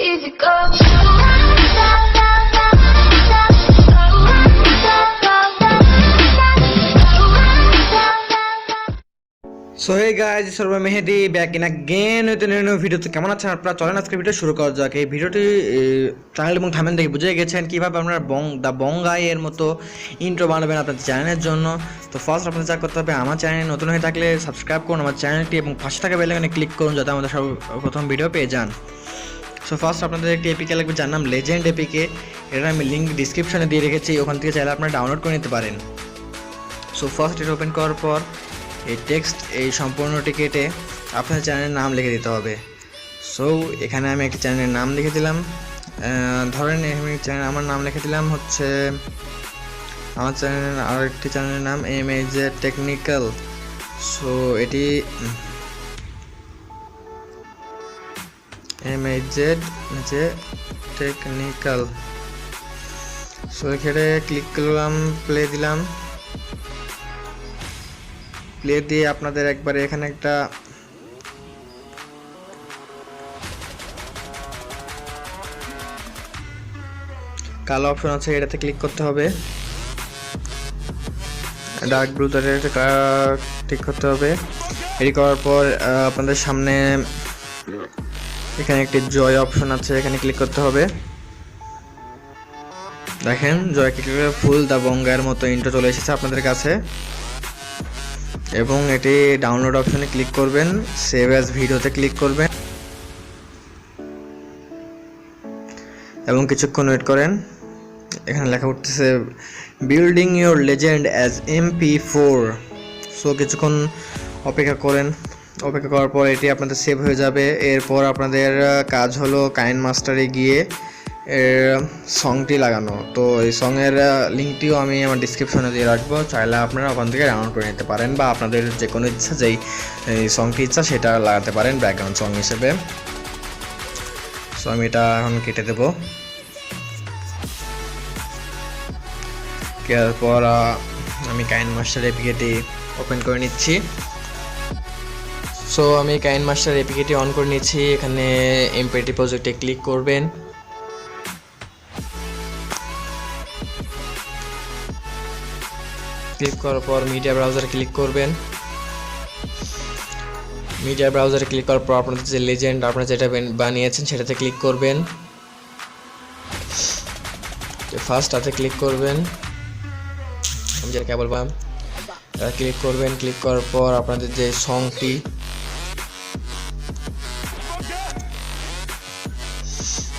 easy go. So hey guys, সর্ব Mehedi back in again with new ভিডিওতে। কেমন আছেন আপনারা? চলেন আজকে ভিডিও শুরু করা যাক। এই ভিডিওটি টাইটেল এবং থাম্বনেল দেখে বুঝে গেছেন কিভাবে আপনারা বং গাই এর মতো ইন্ট্রো বানাবেন আপনাদের চ্যানেলের জন্য। তো ফার্স্ট আপনাদের যা করতে হবে, আমার চ্যানেলে নতুন হয়ে থাকলে সাবস্ক্রাইব করুন আমার চ্যানেলটি এবং পাশে থাকা বেল আইকনে ক্লিক করুন যাতে আমাদের সর্বপ্রথম ভিডিও পেয়ে যান। সো ফার্স্ট আপনাদের একটি এপিকে লাগবে যার নাম লেজেন্ড এপিকে। এটা আমি লিঙ্ক ডিসক্রিপশনে দিয়ে রেখেছি, ওখান থেকে চাইলে আপনারা ডাউনলোড করে নিতে পারেন। সো ফার্স্ট এটা ওপেন করার পর এই টেক্সট এই সম্পূর্ণটি কেটে আপনার চ্যানেলের নাম লিখে দিতে হবে। সো এখানে আমি একটা চ্যানেলের নাম লিখে দিলাম, ধরেন আমি আমার নাম লিখে দিলাম হচ্ছে আমার চ্যানেলের আর একটি চ্যানেলের নাম MAZ টেকনিক্যাল। সো এটি MAZ যে টেকনিক্যাল। সো এখানে ক্লিক করলাম, প্লে দিলাম। প্লে দিয়ে আপনাদের একবারে এখানে একটা কালো অপশন আছে, এটাতে ক্লিক করতে হবে। ডার্ক ব্লুতে ক্লিক করতে হবে। এটি করার পর আপনাদের সামনে এখানে একটি জয় অপশন আছে, এখানে ক্লিক করতে হবে। দেখেন জয় ক্লিক করে ফুল দা বং গাইয়ের মতো ইন্ট্রো চলে এসেছে আপনাদের কাছে। এবং এটি ডাউনলোড অপশনে ক্লিক করবেন, সেভ অ্যাজ ভিডিওতে ক্লিক করবেন এবং কিছুক্ষণ ওয়েট করেন। এখানে লেখা উঠতেছে building your legend as MP4। So কিছুক্ষণ অপেক্ষা করেন। অপেক্ষা করার পর এটি আপনাদের সেভ হয়ে যাবে। এরপর আপনাদের কাজ হলো কাইন মাস্টারে গিয়ে এর সংটি লাগানো। তো এই সঙের লিঙ্কটিও আমি আমার ডিসক্রিপশনে দিয়ে রাখবো, চাইলে আপনারা ওখান থেকে ডাউনলোড করে নিতে পারেন বা আপনাদের যে কোনো ইচ্ছা যেই সংটি ইচ্ছা সেটা লাগাতে পারেন ব্যাকগ্রাউন্ড সং হিসেবে। সো আমি এটা এখন কেটে দেবো। কেটার পর আমি কাইন মাস্টার এপিকেটি ওপেন করে নিচ্ছি। সো আমি কাইন মাস্টার এপিকেটি অন করে নিচ্ছি। এখানে MP3 প্রজেক্টে ক্লিক করবেন। ক্লিক করার পর মিডিয়া ব্রাউজারে ক্লিক করবেন। মিডিয়া ব্রাউজারে ক্লিক করার পর আপনাদের যে লেজেন্ড আপনারা যেটা বানিয়েছেন সেটাতে ক্লিক করবেন। ফার্স্ট তাতে ক্লিক করবেন, আমি যেটা কেবল বললাম ক্লিক করবেন। ক্লিক করার পর আপনাদের যে সংটি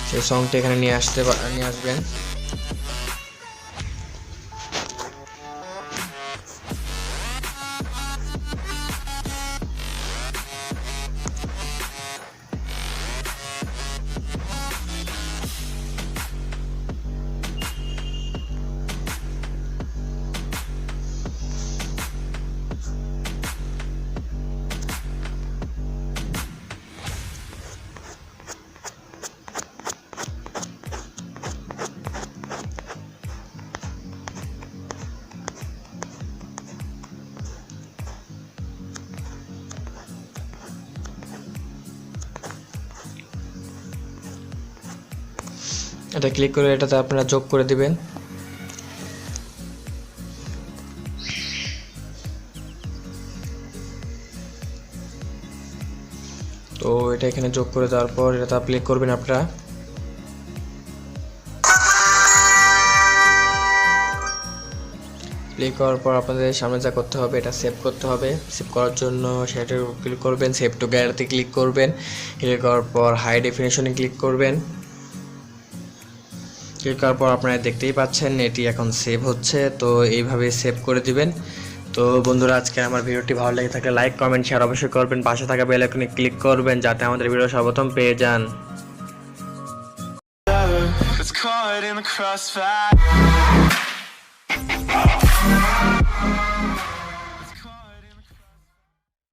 সেই সংটি এখানে নিয়ে আসবেন। এটা ক্লিক করে এটাতে আপনারা যোগ করে দিবেন। তো এটা এখানে যোগ করে দেওয়ার পর এটাতে ক্লিক করবেন আপনারা। ক্লিক করার পর আপনাদের সামনে যা করতে হবে এটা সেভ করতে হবে। সেভ করার জন্য সেটা ক্লিক করবেন, সেভ টু গ্যালারিতে ক্লিক করবেন। ক্লিক করার পর হাই ডেফিনেশনে ক্লিক করবেন। ক্লিক করার পর আপনারা দেখতেই পাচ্ছেন এটি এখন সেভ হচ্ছে। তো এইভাবে সেভ করে দিবেন। তো বন্ধুরা, আজকে আমার ভিডিওটি ভালো লেগে থাকলে লাইক কমেন্ট শেয়ার অবশ্যই করবেন, পাশে থাকা বেল আইকনে ক্লিক করবেন যাতে আমাদের ভিডিও সর্বপ্রথম পেয়ে যান।